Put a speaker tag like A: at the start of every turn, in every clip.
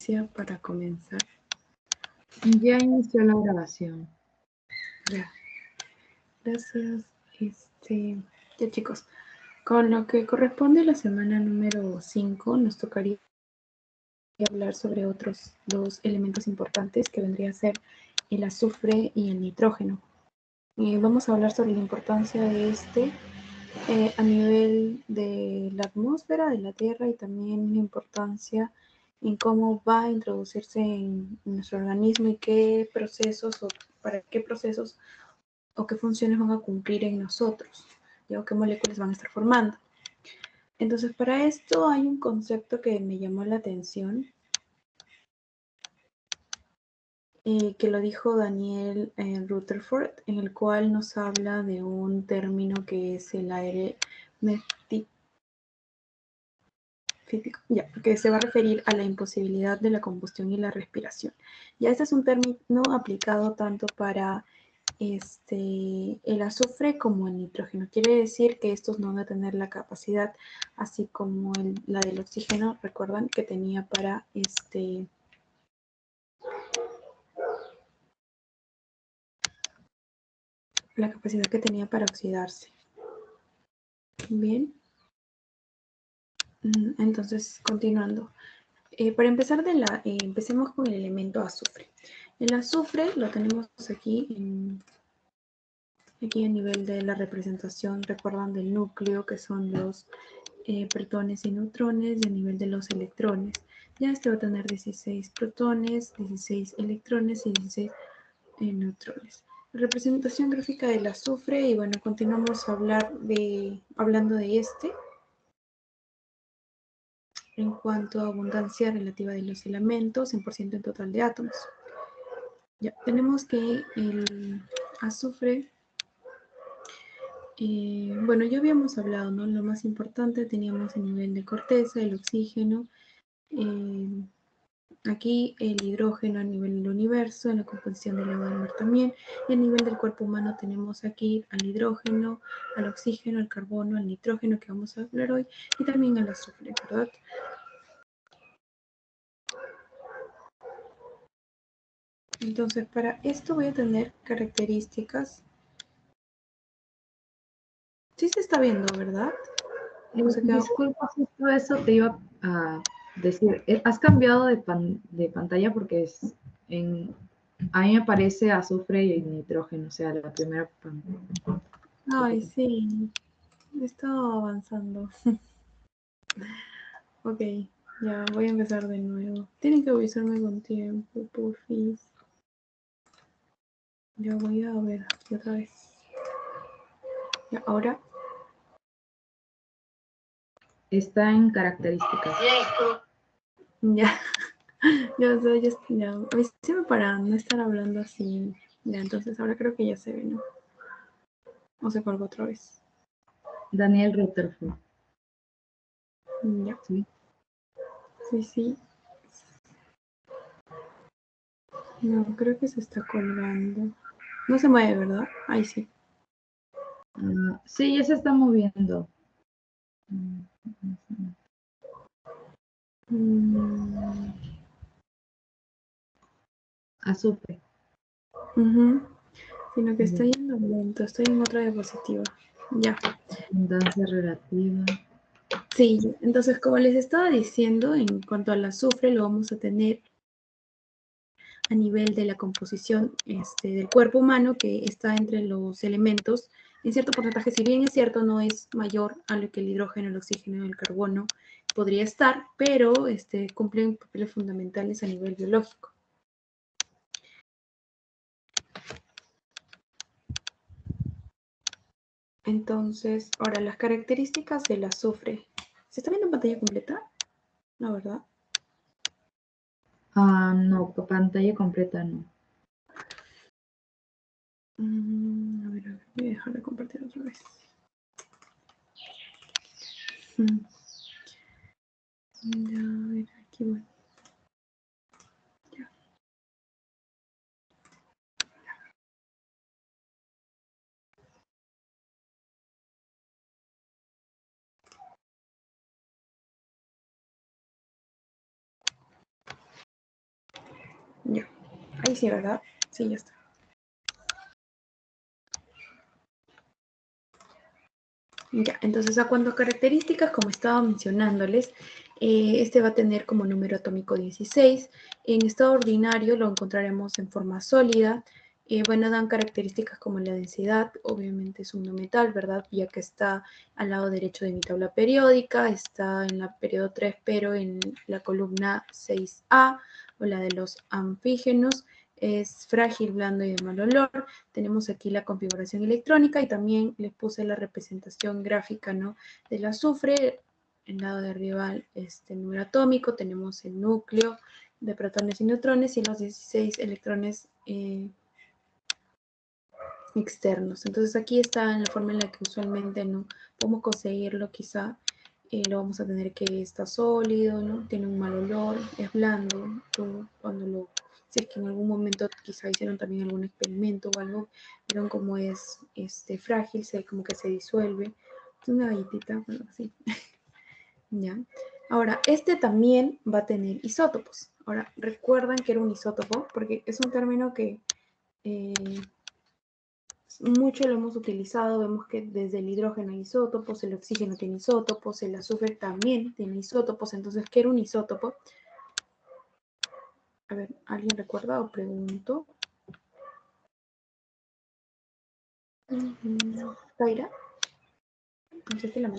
A: inicia para comenzar.
B: Ya inició la grabación.
A: Ya. Gracias. Ya chicos, con lo que corresponde a la semana número 5, nos tocaría hablar sobre otros dos elementos importantes que vendría a ser el azufre y el nitrógeno. Vamos a hablar sobre la importancia de a nivel de la atmósfera, de la Tierra, y también la importancia en cómo va a introducirse en nuestro organismo y qué procesos o para qué procesos o qué funciones van a cumplir en nosotros, o qué moléculas van a estar formando. Entonces, para esto hay un concepto que me llamó la atención, que lo dijo Daniel Rutherford, en el cual nos habla de un término que es el aire que se va a referir a la imposibilidad de la combustión y la respiración. Ya este es un término aplicado tanto para el azufre como el nitrógeno. Quiere decir que estos no van a tener la capacidad, así como la del oxígeno, recuerdan que tenía para la capacidad que tenía para oxidarse. Bien. Entonces, continuando. Para empezar, empecemos con el elemento azufre. El azufre lo tenemos aquí a nivel de la representación, recuerdan del núcleo, que son los protones y neutrones, y a nivel de los electrones. Ya va a tener 16 protones, 16 electrones y 16 neutrones. Representación gráfica del azufre, y bueno, continuamos hablando de en cuanto a abundancia relativa de los elementos en porcentaje en total de átomos. Ya tenemos que el azufre, bueno, ya habíamos hablado, ¿no? Lo más importante, teníamos el nivel de corteza, el oxígeno, aquí el hidrógeno a nivel del universo, en la composición del agua del mar también, y a nivel del cuerpo humano tenemos aquí al hidrógeno, al oxígeno, al carbono, al nitrógeno, que vamos a hablar hoy, y también al azufre, ¿verdad? Entonces, para esto voy a tener características. Sí se está viendo, ¿verdad?
B: Disculpa, justo eso te iba a decir. ¿Has cambiado de pantalla? Porque a mí me parece azufre y nitrógeno, o sea, la primera pantalla.
A: Ay, sí, he estado avanzando. Ok, ya voy a empezar de nuevo. Tienen que avisarme con tiempo, porfis. Ya voy a ver aquí otra vez. Ya, ahora.
B: Está en características.
A: Ya, ya. Avísame para no estar hablando así. Ya, entonces ahora creo que ya se ve, ¿no? O se colgó otra vez.
B: Daniel Rutherford.
A: Ya.
B: Sí.
A: Sí. No, creo que se está colgando. No se mueve, ¿verdad? Ahí sí.
B: Sí, ya se está moviendo. Azufre.
A: Sino que está yendo lento. Estoy en otra diapositiva. Ya.
B: Abundancia relativa.
A: Sí, entonces como les estaba diciendo, en cuanto al azufre, lo vamos a tener a nivel de la composición del cuerpo humano, que está entre los elementos en cierto porcentaje. Si bien es cierto, no es mayor a lo que el hidrógeno, el oxígeno y el carbono podría estar, pero cumplen papeles fundamentales a nivel biológico. Entonces, ahora las características del azufre. ¿Se está viendo en pantalla completa? No, ¿verdad?
B: No, pantalla completa no.
A: A ver, voy a dejar de compartir otra vez. Ya, a ver, aquí voy. Ya. Ya. Ahí sí, ¿verdad? Sí, ya está. Ya, entonces a cuanto a características, como estaba mencionándoles, este va a tener como número atómico 16. En estado ordinario lo encontraremos en forma sólida. Bueno, dan características como la densidad, obviamente es un no metal, ¿verdad? Ya que está al lado derecho de mi tabla periódica, está en la periodo 3, pero en la columna 6A, o la de los anfígenos. Es frágil, blando y de mal olor. Tenemos aquí la configuración electrónica y también les puse la representación gráfica, ¿no?, del azufre. En el lado de arriba el número atómico, tenemos el núcleo de protones y neutrones y los 16 electrones externos. Entonces aquí está en la forma en la que usualmente no podemos conseguirlo, quizá lo vamos a tener que está sólido, ¿no? Tiene un mal olor, es blando. Cuando lo, si es que en algún momento quizá hicieron también algún experimento o algo, vieron cómo es frágil, como que se disuelve. Es una galletita, bueno, así. ¿Ya? Ahora, también va a tener isótopos. Ahora, recuerdan que era un isótopo, porque es un término que mucho lo hemos utilizado. Vemos que desde el hidrógeno hay isótopos, el oxígeno tiene isótopos, el azufre también tiene isótopos. Entonces, ¿qué era un isótopo? A ver, ¿alguien recuerda o pregunto? ¿Taira?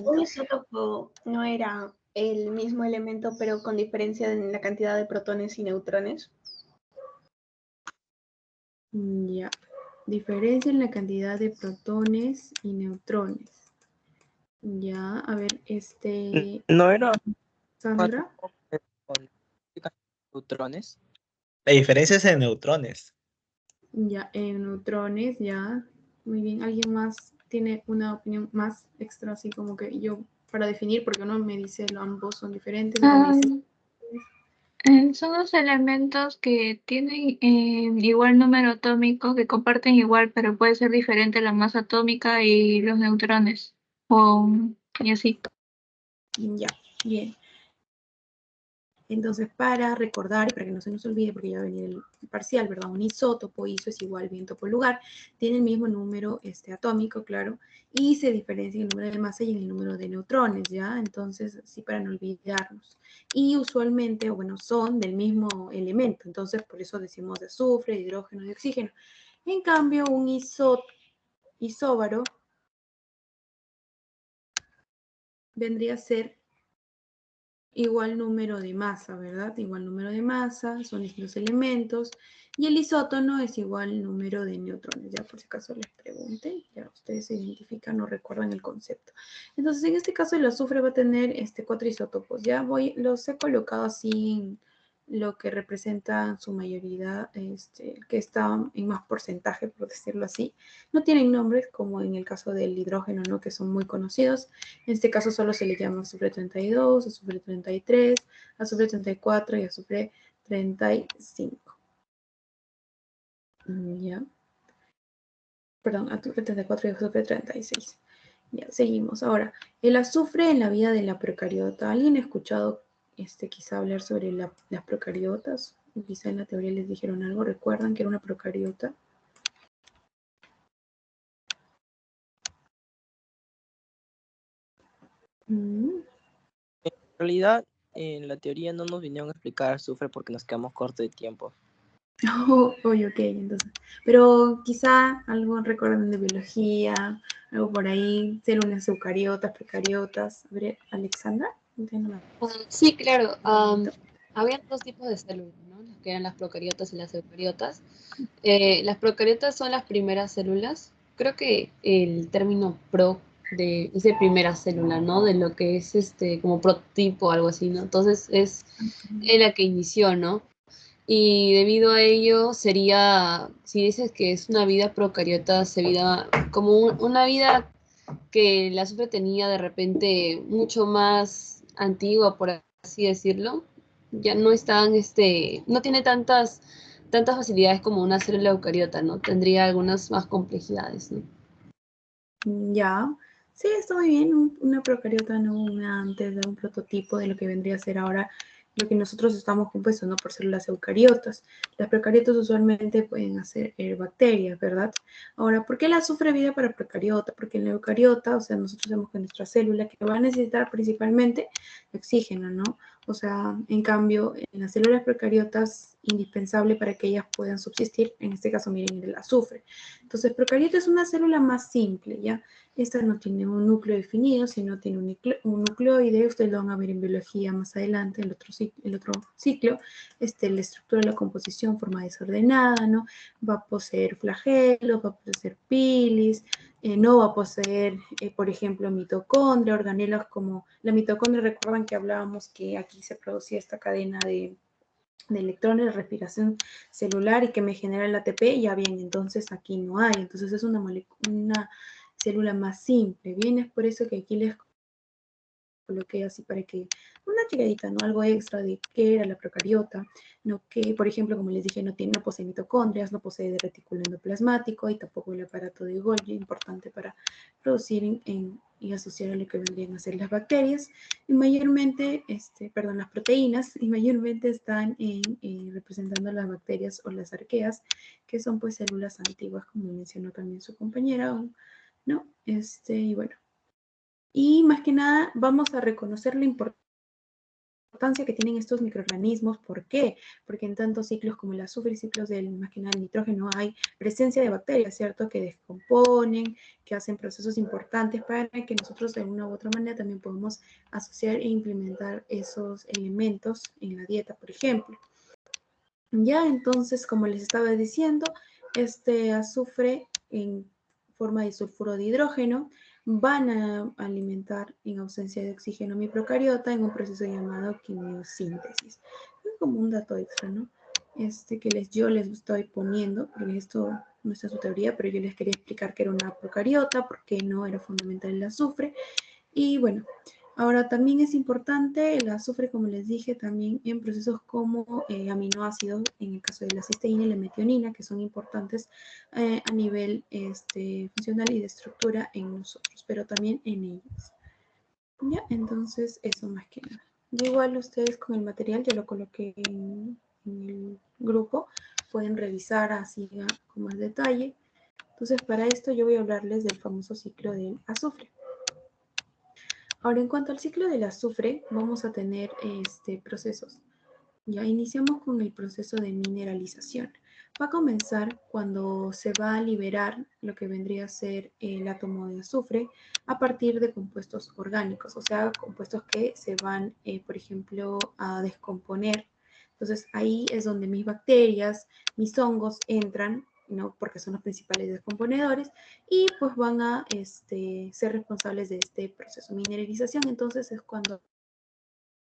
C: Un isótopo no era el mismo elemento, pero con diferencia en la cantidad de protones y neutrones.
A: Ya. Diferencia en la cantidad de protones y neutrones. Ya, a ver,
D: ¿No era
A: Sandra.
D: con neutrones? La diferencia es en neutrones.
A: Ya, en neutrones, ya. Muy bien. ¿Alguien más tiene una opinión más extra, así como que yo, para definir, porque uno me dice ambos son diferentes, otro me dice...
E: Son los elementos que tienen igual número atómico, que comparten igual, pero puede ser diferente la masa atómica y los neutrones. Y así.
A: Ya, bien. Entonces, para recordar y para que no se nos olvide, porque ya va a venir el parcial, ¿verdad? Un isótopo, iso es igual viento por lugar, tiene el mismo número atómico, claro, y se diferencia en el número de masa y en el número de neutrones, ¿ya? Entonces, así para no olvidarnos. Y usualmente, bueno, son del mismo elemento, entonces por eso decimos de azufre, de hidrógeno y oxígeno. En cambio, un isóbaro vendría a ser igual número de masa, ¿verdad? Igual número de masa, son distintos elementos, y el isótono es igual número de neutrones, ya por si acaso les pregunten, ya ustedes se identifican o recuerdan el concepto. Entonces, en este caso el azufre va a tener 4 isótopos, ya los he colocado así en lo que representa su mayoría, que está en más porcentaje, por decirlo así. No tienen nombres como en el caso del hidrógeno, ¿no?, que son muy conocidos. En este caso solo se le llama azufre 32, azufre 33, azufre 34 y azufre 35. Ya. Perdón, azufre 34 y azufre 36. Ya, seguimos. Ahora, el azufre en la vida de la procariota. ¿Alguien ha escuchado quizá hablar sobre las procariotas? Quizá en la teoría les dijeron algo. ¿Recuerdan que era una procariota?
D: En realidad, en la teoría no nos vinieron a explicar azufre porque nos quedamos cortos de tiempo.
A: Oh, ok, entonces. Pero quizá algo recuerdan de biología, algo por ahí, células eucariotas, procariotas. A ver, Alexandra, entiendo.
F: Sí, claro. Había dos tipos de células, ¿no? Las que eran las procariotas y las eucariotas. Las procariotas son las primeras células. Creo que el término es de primera célula, ¿no? De lo que es como prototipo o algo así, ¿no? Entonces es la que inició, ¿no? Y debido a ello sería, si dices que es una vida procariota, sería como una vida que el azufre tenía de repente mucho más antigua, por así decirlo. Ya no están, no tiene tantas facilidades como una célula eucariota, ¿no? Tendría algunas más complejidades, ¿no?
A: Ya, sí, está muy bien. Una procariota, no una antes de un prototipo de lo que vendría a ser ahora lo que nosotros estamos compuestos, ¿no? Por células eucariotas. Las procariotas usualmente pueden hacer bacterias, ¿verdad? Ahora, ¿por qué el azufre vive para procariota? Porque en la eucariota, o sea, nosotros sabemos que nuestra célula que va a necesitar principalmente oxígeno, ¿no? O sea, en cambio, en las células procariotas, indispensable para que ellas puedan subsistir, en este caso, miren, el azufre. Entonces, procariota es una célula más simple, ¿ya? Esta no tiene un núcleo definido, sino tiene un nucleoide. Ustedes lo van a ver en biología más adelante, el otro ciclo. La estructura de la composición, forma desordenada, ¿no? Va a poseer flagelos, va a poseer pilis, no va a poseer, por ejemplo, mitocondria, organelos como la mitocondria. Recuerdan que hablábamos que aquí se producía esta cadena de electrones de respiración celular y que me genera el ATP. Ya bien, entonces aquí no hay. Entonces es una célula más simple. Bien, es por eso que aquí les coloqué así para que una tiradita, ¿no? Algo extra de qué era la procariota, ¿no? Que, por ejemplo, como les dije, no posee mitocondrias, no posee retículo endoplasmático y tampoco el aparato de Golgi, importante para producir y asociar a lo que vendrían a ser las bacterias. Y mayormente, las proteínas, y mayormente están representando las bacterias o las arqueas, que son pues células antiguas, como mencionó también su compañera, ¿no? Y bueno. Y más que nada vamos a reconocer la importancia que tienen estos microorganismos. ¿Por qué? Porque en tantos ciclos como el azufre y ciclos del, más que nada, el nitrógeno, hay presencia de bacterias, ¿cierto? Que descomponen, que hacen procesos importantes para que nosotros de una u otra manera también podamos asociar e implementar esos elementos en la dieta, por ejemplo. Ya, entonces, como les estaba diciendo, este azufre en forma de sulfuro de hidrógeno van a alimentar en ausencia de oxígeno mi procariota en un proceso llamado quimiosíntesis. Es como un dato extra, ¿no? Que yo les estoy poniendo, porque esto no está en su teoría, pero yo les quería explicar que era una procariota, porque no era fundamental el azufre. Y bueno, ahora también es importante el azufre, como les dije, también en procesos como aminoácidos, en el caso de la cisteína y la metionina, que son importantes a nivel funcional y de estructura en nosotros, pero también en ellos. Ya, entonces eso más que nada. Yo igual ustedes con el material, ya lo coloqué en el grupo, pueden revisar así con más detalle. Entonces para esto yo voy a hablarles del famoso ciclo del azufre. Ahora, en cuanto al ciclo del azufre, vamos a tener procesos. Ya iniciamos con el proceso de mineralización. Va a comenzar cuando se va a liberar lo que vendría a ser el átomo de azufre a partir de compuestos orgánicos, o sea, compuestos que se van, por ejemplo, a descomponer. Entonces, ahí es donde mis bacterias, mis hongos entran, ¿no? Porque son los principales descomponedores y pues van a ser responsables de este proceso de mineralización. Entonces es cuando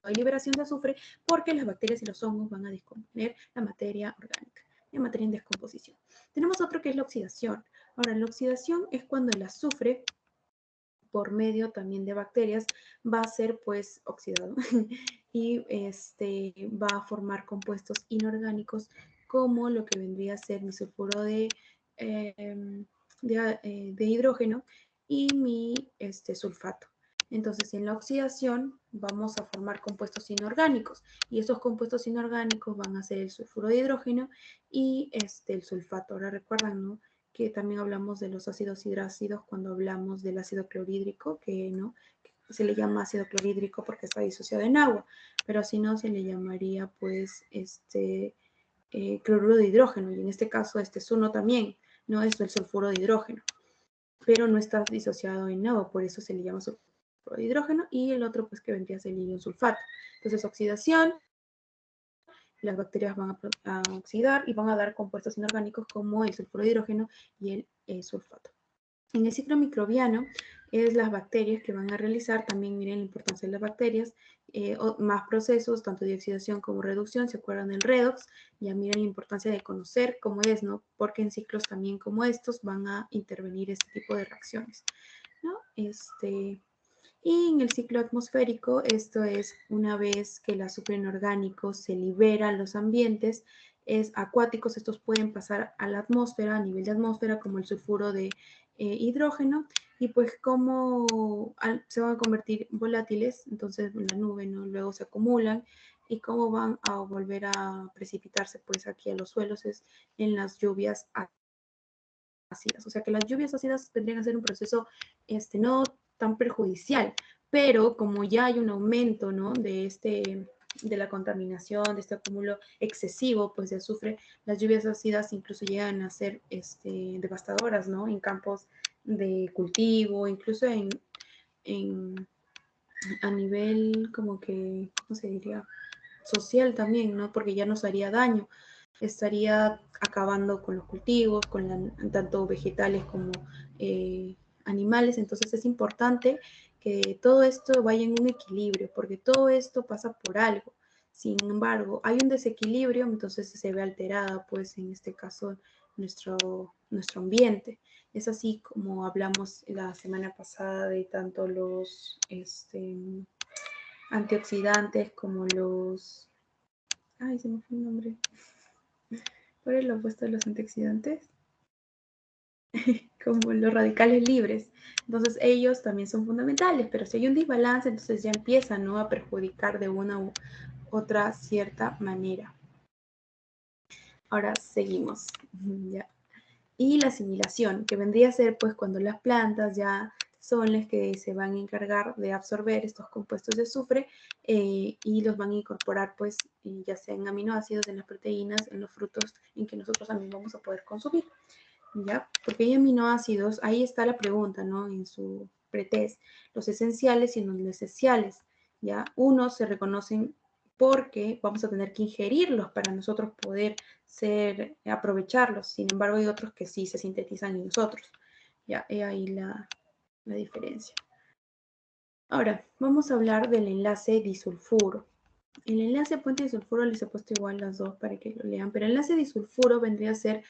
A: hay liberación de azufre porque las bacterias y los hongos van a descomponer la materia orgánica, la materia en descomposición. Tenemos otro que es la oxidación. Ahora, la oxidación es cuando el azufre, por medio también de bacterias, va a ser pues oxidado y va a formar compuestos inorgánicos como lo que vendría a ser mi sulfuro de hidrógeno y mi sulfato. Entonces, en la oxidación vamos a formar compuestos inorgánicos y esos compuestos inorgánicos van a ser el sulfuro de hidrógeno y el sulfato. Ahora recuerdan, ¿no?, que también hablamos de los ácidos hidrácidos cuando hablamos del ácido clorhídrico, que no se le llama ácido clorhídrico porque está disociado en agua, pero si no se le llamaría pues cloruro de hidrógeno, y en este caso es uno también, no es el sulfuro de hidrógeno, pero no está disociado en agua, por eso se le llama sulfuro de hidrógeno, y el otro pues que vendría a ser el ilion sulfato. Entonces oxidación, las bacterias van a oxidar y van a dar compuestos inorgánicos como el sulfuro de hidrógeno y el sulfato. En el ciclo microbiano es las bacterias que van a realizar, también miren la importancia de las bacterias, más procesos, tanto de oxidación como reducción. ¿Se acuerdan del redox? Ya miren la importancia de conocer cómo es, ¿no? Porque en ciclos también como estos van a intervenir este tipo de reacciones, ¿no? Y en el ciclo atmosférico, esto es una vez que el azufre inorgánico se libera a los ambientes acuáticos, estos pueden pasar a la atmósfera, a nivel de atmósfera, como el sulfuro de hidrógeno, y pues como se van a convertir volátiles, entonces en la nube, ¿no?, luego se acumulan ¿Y cómo van a volver a precipitarse? Pues aquí a los suelos es en las lluvias ácidas. O sea que las lluvias ácidas tendrían que ser un proceso no tan perjudicial, pero como ya hay un aumento, ¿no? de la contaminación, de este acúmulo excesivo, pues de azufre, las lluvias ácidas incluso llegan a ser devastadoras, ¿no? En campos de cultivo, incluso a nivel como que, ¿cómo se diría? Social también, ¿no? Porque ya nos haría daño. Estaría acabando con los cultivos, tanto vegetales como animales. Entonces es importante que todo esto vaya en un equilibrio, porque todo esto pasa por algo. Sin embargo, hay un desequilibrio, entonces se ve alterada, pues en este caso, nuestro ambiente. Es así como hablamos la semana pasada de tanto los antioxidantes como los... Ay, se me fue el nombre. ¿Cuál es lo opuesto de los antioxidantes? Como los radicales libres. Entonces ellos también son fundamentales, pero si hay un desbalance, entonces ya empiezan, ¿no?, a perjudicar de una u otra cierta manera. Ahora seguimos. ¿Ya? Y la asimilación, que vendría a ser pues cuando las plantas ya son las que se van a encargar de absorber estos compuestos de azufre y los van a incorporar pues ya sea en aminoácidos, en las proteínas, en los frutos en que nosotros también vamos a poder consumir. ¿Ya? Porque hay aminoácidos, ahí está la pregunta, ¿no? En su pretest, los esenciales y los no esenciales, ¿ya? Unos se reconocen porque vamos a tener que ingerirlos para nosotros poder aprovecharlos. Sin embargo, hay otros que sí se sintetizan en nosotros. Ya, he ahí la diferencia. Ahora, vamos a hablar del enlace disulfuro. El enlace puente disulfuro les he puesto igual las dos para que lo lean, pero el enlace disulfuro vendría a ser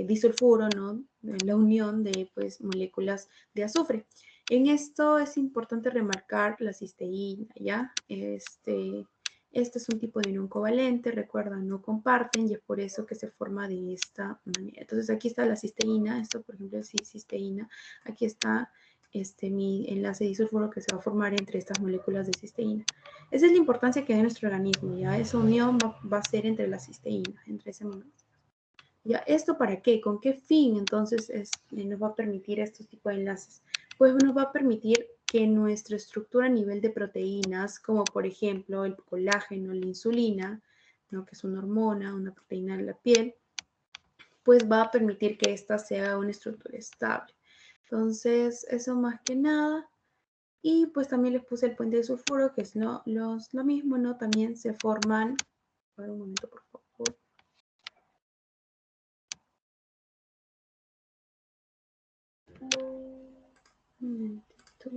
A: disulfuro, ¿no? La unión de pues, moléculas de azufre. En esto es importante remarcar la cisteína, ¿ya? Este es un tipo de unión covalente, recuerda, no comparten y es por eso que se forma de esta manera. Entonces aquí está la cisteína, esto por ejemplo es cisteína, aquí está mi enlace disulfuro que se va a formar entre estas moléculas de cisteína. Esa es la importancia que da nuestro organismo, ¿ya? Esa unión va a ser entre la cisteína, entre ese aminoácido. ¿Ya? ¿Esto para qué? ¿Con qué fin entonces nos va a permitir estos tipos de enlaces? Pues nos va a permitir que nuestra estructura a nivel de proteínas, como por ejemplo el colágeno, la insulina, ¿no?, que es una hormona, una proteína de la piel, pues va a permitir que esta sea una estructura estable. Entonces, eso más que nada. Y pues también les puse el puente de sulfuro, que es lo mismo, ¿no? También se forman... A ver, un momento, por favor. Un momentito.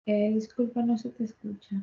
B: Disculpa, no se te escucha.